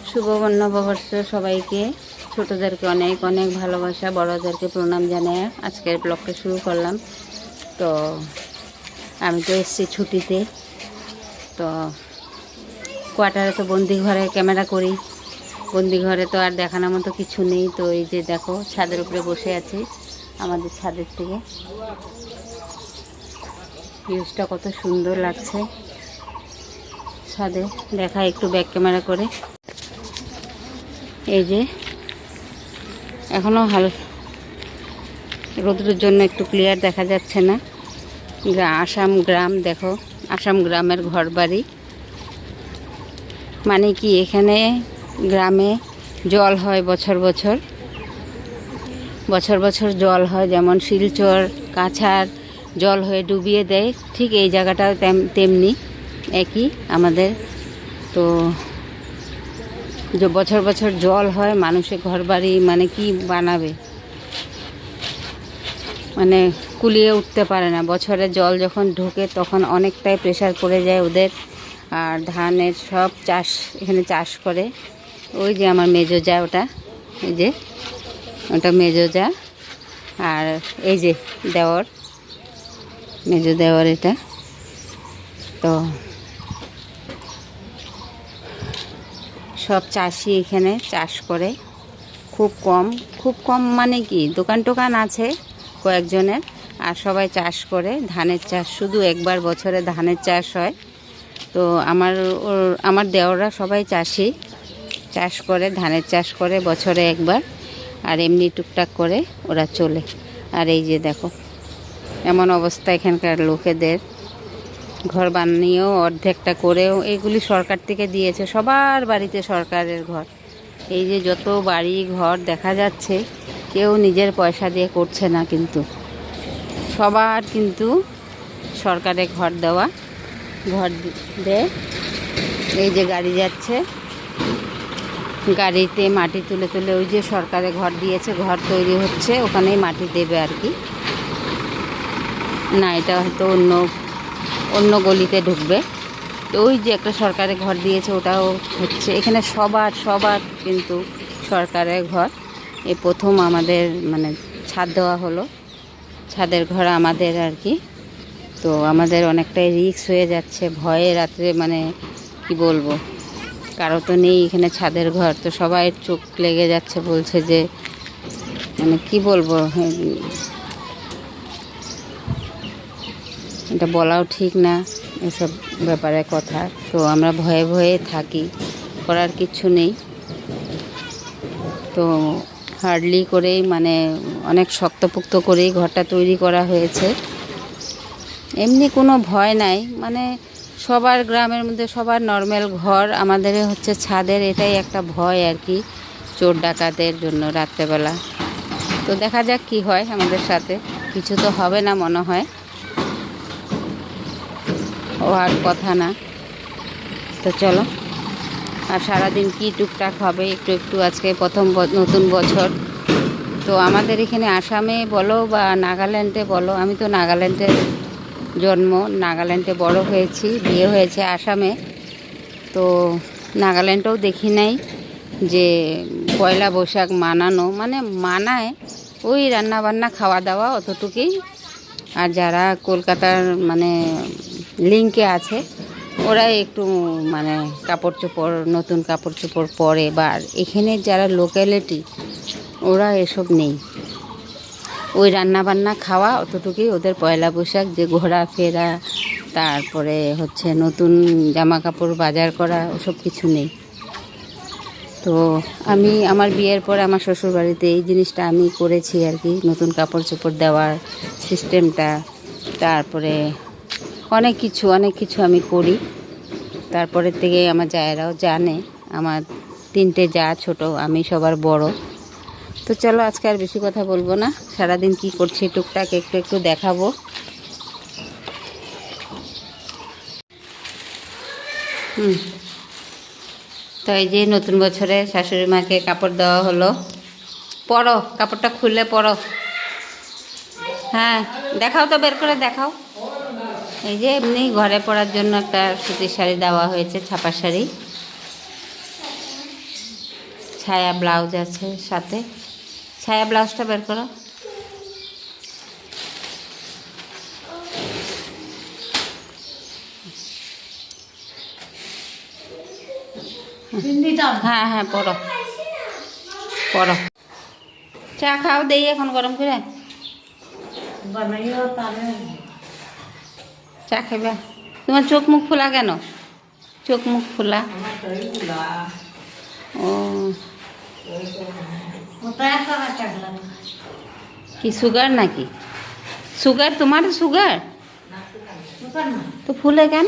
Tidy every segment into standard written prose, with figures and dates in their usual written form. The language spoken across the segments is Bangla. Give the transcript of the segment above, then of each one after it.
শুভ নববর্ষ সবাইকে। ছোটদেরকে অনেক অনেক ভালোবাসা, বড়দেরকে প্রণাম জানিয়ে আজকের ব্লগটা শুরু করলাম। তো আমি তো এসেছি ছুটিতে, তো কোয়ার্টারে তো বন্দি ঘরে ক্যামেরা করি, বন্দি ঘরে তো আর দেখানোর মতো কিছু নেই। তো এই যে দেখো, ছাদের উপরে বসে আছি, আমাদের ছাদের থেকে ভিউজটা কত সুন্দর লাগছে ছাদে, দেখা একটু ব্যাক ক্যামেরা করে। এই যে এখনও রোদ্রের জন্য একটু ক্লিয়ার দেখা যাচ্ছে না। আসাম গ্রাম, দেখো আসাম গ্রামের ঘর বাড়ি, মানে কি এখানে গ্রামে জল হয় বছর বছর বছর বছর জল হয়, যেমন শিলচর কাছাড় জল হয়ে ডুবিয়ে দেয়, ঠিক এই জায়গাটাও তেমনি একই আমাদের। তো যে বছর বছর জল হয়, মানুষের ঘর বাড়ি মানে কি বানাবে, মানে কুলিয়ে উঠতে পারে না। বছরে জল যখন ঢোকে তখন অনেকটাই প্রেশার পড়ে যায় ওদের। আর ধানের সব চাষ এখানে চাষ করে। ওই যে আমার মেজো যা, ওটা এই যে ওটা মেজো যা, আর এই যে দেওর, মেজো দেওর এটা। তো সব চাষি এখানে চাষ করে, খুব কম মানে কি দোকান টোকান আছে কয়েকজনের, আর সবাই চাষ করে ধানের চাষ। শুধু একবার বছরে ধানের চাষ হয়। তো আমার দেওররা সবাই চাষি, চাষ করে, ধানের চাষ করে বছরে একবার, আর এমনি টুকটাক করে ওরা চলে। আর এই যে দেখো এমন অবস্থা এখানকার লোকেদের, ঘর বানিয়েও অর্ধেকটা করেও, এগুলি সরকার থেকে দিয়েছে, সবার বাড়িতে সরকারের ঘর। এই যে যত বাড়ি ঘর দেখা যাচ্ছে, কেউ নিজের পয়সা দিয়ে করছে না, কিন্তু সবার কিন্তু সরকারের ঘর দেওয়া, ঘর দেয়। এই যে গাড়ি যাচ্ছে, গাড়িতে মাটি তুলে তুলে ওই যে সরকারে ঘর দিয়েছে, ঘর তৈরি হচ্ছে, ওখানেই মাটি দেবে আর কি। না, এটা হয়তো অন্য গলিতে ঢুকবে। তো ওই যে একটা সরকারের ঘর দিয়েছে, ওটাও হচ্ছে এখানে। সবার কিন্তু সরকারের ঘর। এই প্রথম আমাদের মানে ছাদ দেওয়া হলো, ছাদের ঘর আমাদের আর কি। তো আমাদের অনেকটাই রিস্ক হয়ে যাচ্ছে, ভয়ে রাত্রে মানে কি বলবো, কারো তো নেই এখানে ছাদের ঘর। তো সবাই চোখ লেগে যাচ্ছে, বলছে যে মানে কি বলবো, এটা বলাও ঠিক না এসব ব্যাপারে কথা। তো আমরা ভয়ে ভয়ে থাকি, করার কিছু নেই। তো হার্ডলি করেই মানে অনেক শক্তপোক্ত করেই ঘরটা তৈরি করা হয়েছে। এমনি কোনো ভয় নাই, মানে সবার গ্রামের মধ্যে সবার নর্মাল ঘর, আমাদের হচ্ছে ছাদের, এটাই একটা ভয় আর কি, চোর ডাকাতের জন্য রাত্রেবেলা। তো দেখা যাক কি হয় আমাদের সাথে, কিছু তো হবে না মনে হয়, হওয়ার কথা না। তো চলো, আর সারাদিন কি টুকটাক হবে একটু একটু। আজকে প্রথম নতুন বছর। তো আমাদের এখানে আসামে বলো বা নাগাল্যান্ডে বলো, আমি তো নাগাল্যান্ডে জন্ম, নাগাল্যান্ডে বড় হয়েছি, বিয়ে হয়েছে আসামে। তো নাগাল্যান্ডেও দেখি নাই যে পয়লা বৈশাখ মানানো, মানে মানায় ওই রান্নাবান্না খাওয়া দাওয়া অতটুকুই। আর যারা কলকাতার মানে লিঙ্কে আছে, ওরা একটু মানে কাপড় চোপড়, নতুন কাপড় চোপড় পরে। বা এখানে যারা লোকালিটি, ওরা এসব নেই, ওই রান্নাবান্না খাওয়া অতটুকুই ওদের পয়লা বৈশাখ। যে ঘোরাফেরা, তারপরে হচ্ছে নতুন জামা কাপড় বাজার করা, ওসব কিছু নেই। তো আমি আমার বিয়ের পরে আমার শ্বশুরবাড়িতে এই জিনিসটা আমি করেছি আর কি, নতুন কাপড় চোপড় দেওয়ার সিস্টেমটা। তারপরে অনেক কিছু আমি করি। তারপরের থেকে আমার জায়েরাও জানে, আমার 3টে যা ছোট, আমি সবার বড়। তো চলো, আজকে আর বেশি কথা বলবো না, সারাদিন কি করছি টুকটাক একটু একটু দেখাবো। তো এই যে নতুন বছরে শাশুড়ি মাকে কাপড় দেওয়া হলো। পরো, কাপড়টা খুলে পরো। হ্যাঁ দেখাও তো, বের করে দেখাও। এই যে এমনি ঘরে পরার জন্য একটা সুতির শাড়ি দেওয়া হয়েছে, ছাপা শাড়ি। ছায়া ব্লাউজ আছে সাথে। ছায়া ব্লাউজটা বের করো। হ্যাঁ হ্যাঁ, পড়ো পড়ো। চা খাও, দেই এখন গরম করে। চা খাবে? তোমার চোখ মুখ খোলা কেন? চোখ মুখ খোলা? ও, কি সুগার নাকি? সুগার তোমার? সুগার তো ফুলে কেন?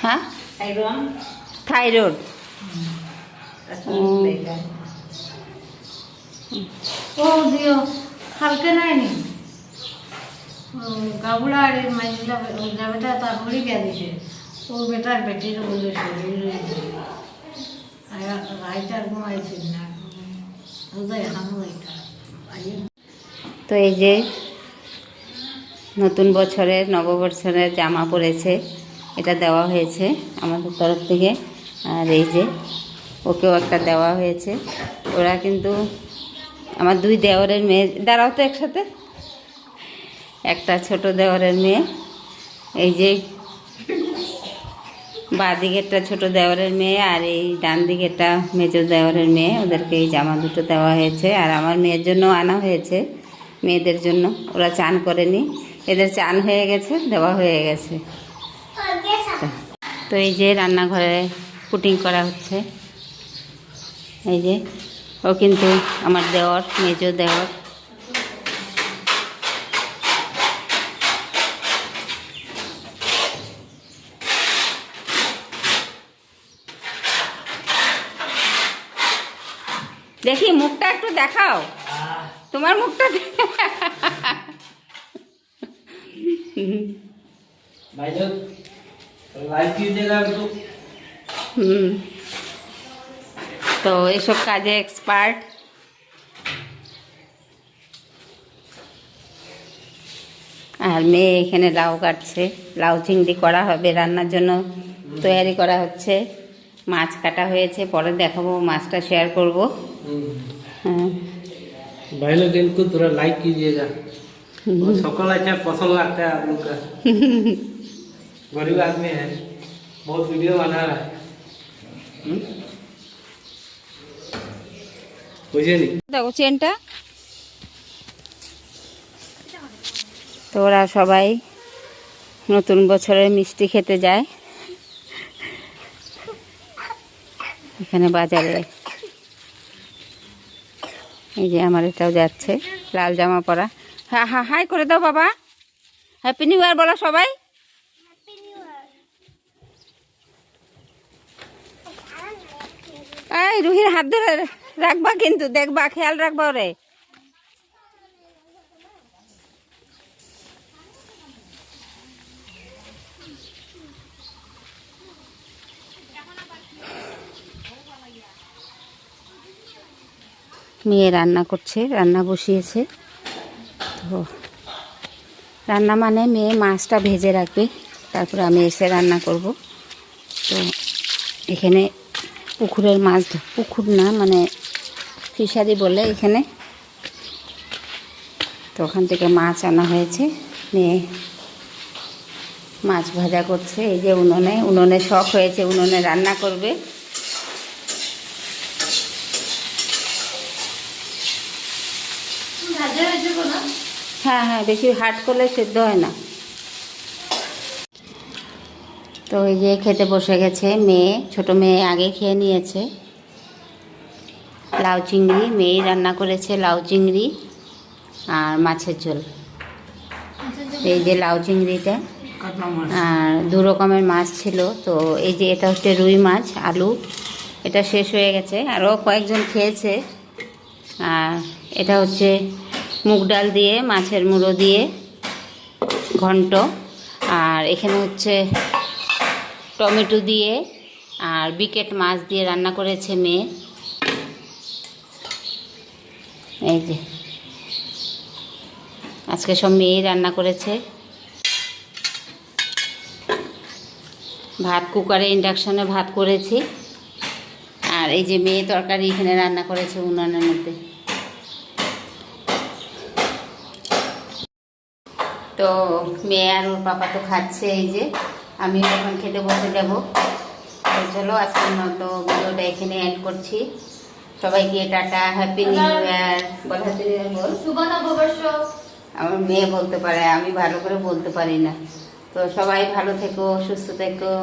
হ্যাঁ, থাইরয়েড। ও দিও কালকে নাইনি গাবুলা আর মাইজলা গাবেটা তার বলি গিয়া দিছে ও বেটার বেটির বলে শরীর রাইটার ঘুমাইছে না ওদের হামলাইটা। তো এই যে নতুন বছরের নববর্ষের জামা পরেছে, এটা দেওয়া হয়েছে আমাদের তরফ থেকে। আর এই যে ওকেও একটা দেওয়া হয়েছে। ওরা কিন্তু আমার দুই দেওরের মেয়ে। দাঁড়াও তো একসাথে। একটা ছোট দেওরের মেয়ে, এই যে বাঁ দিকেরটা ছোট দেওরের মেয়ে, আর এই ডান দিকেরটা মেজো দেওরের মেয়ে। ওদেরকে এই জামা দুটো দেওয়া হয়েছে। আর আমার মেয়ের জন্য আনা হয়েছে, মেয়েদের জন্য। ওরা চান করেনি, এদের চান হয়ে গেছে, দেওয়া হয়ে গেছে। তো এই যে রান্নাঘরে পুটিং করা হচ্ছে। এই যে ও কিন্তু আমার দেওর, মেজো দেওর। দেখি মুখটা একটু দেখাও, তোমার মুখটা। তো এসব কাজে এক্সপার্ট। আর মেয়ে এখানে লাউ কাটছে, লাউ চিংড়ি করা হবে রান্নার জন্য, তৈরি করা হচ্ছে। মাছ কাটা হয়েছে, পরে দেখাবো, মাছটা শেয়ার করবো। हाँ भाई लोग इनको थोड़ा लाइक कीजिएगा और सकल अच्छा पसंद लगता है आप लोग का। गरीब आदमी है, बहुत वीडियो बना रहा है। বুঝে নি দেখো চেনটা। তো ওরা সবাই নতুন বছরের মিষ্টি খেতে যায় এখানে বাজারে। এই যে আমার এটাও যাচ্ছে, লাল জামা পরা। হ্যাঁ হ্যাঁ, হাই করে দাও বাবা, হ্যাপি নিউ ইয়ার বলো সবাই। এই রুহির হাত ধরে রাখবা কিন্তু, দেখবা, খেয়াল রাখবা ওরে। মেয়ে রান্না করছে, রান্না বসিয়েছে। তো রান্না মানে মেয়ে মাছটা ভেজে রাখবে, তারপরে আমি এসে রান্না করব। তো এখানে পুকুরের মাছ, পুকুর না মানে ফিশারি বলে এখানে, তো ওখান থেকে মাছ আনা হয়েছে। মেয়ে মাছ ভাজা করছে। এই যে উনুনে শখ হয়েছে, উনুনে রান্না করবে। হ্যাঁ হ্যাঁ, বেশি হার্ড করলে সেদ্ধ হয় না। তো এই যে খেতে বসে গেছে মেয়ে, ছোট মেয়ে আগে খেয়ে নিয়েছে। লাউ চিংড়ি মেয়েই রান্না করেছে, লাউ চিংড়ি আর মাছের ঝোল। এই যে লাউ চিংড়িটা, আর দু রকমের মাছ ছিল। তো এই যে এটা হচ্ছে রুই মাছ, আলু, এটা শেষ হয়ে গেছে, আরও কয়েকজন খেয়েছে। আর এটা হচ্ছে মুগ ডাল দিয়ে, মাছের মুড়ো দিয়ে ঘন্ট। আর এখানে হচ্ছে টমেটো দিয়ে আর বিকেট মাছ দিয়ে রান্না করেছে মেয়ে। এই যে আজকে সব মেয়েই রান্না করেছে। ভাত কুকারে ইন্ডাকশনে ভাত করেছি। আর এই যে মেয়ে তরকারি এখানে রান্না করেছে উনানের মধ্যে। তো মেয়ে আর ওর পাপা তো খাচ্ছে, এই যে আমিও এখন খেতে বসে যাব। তো চলো আজকের মতো ভিডিওটা এখানে এন্ড করছি। সবাইকে টাটা, হ্যাপি নিউ ইয়ার। বল হ্যাপি নিউ ইয়ার বল। শুভ নববর্ষ। আমার মেয়ে বলতে পারে, আমি ভালো করে বলতে পারি না। তো সবাই ভালো থেকো, সুস্থ থেকো।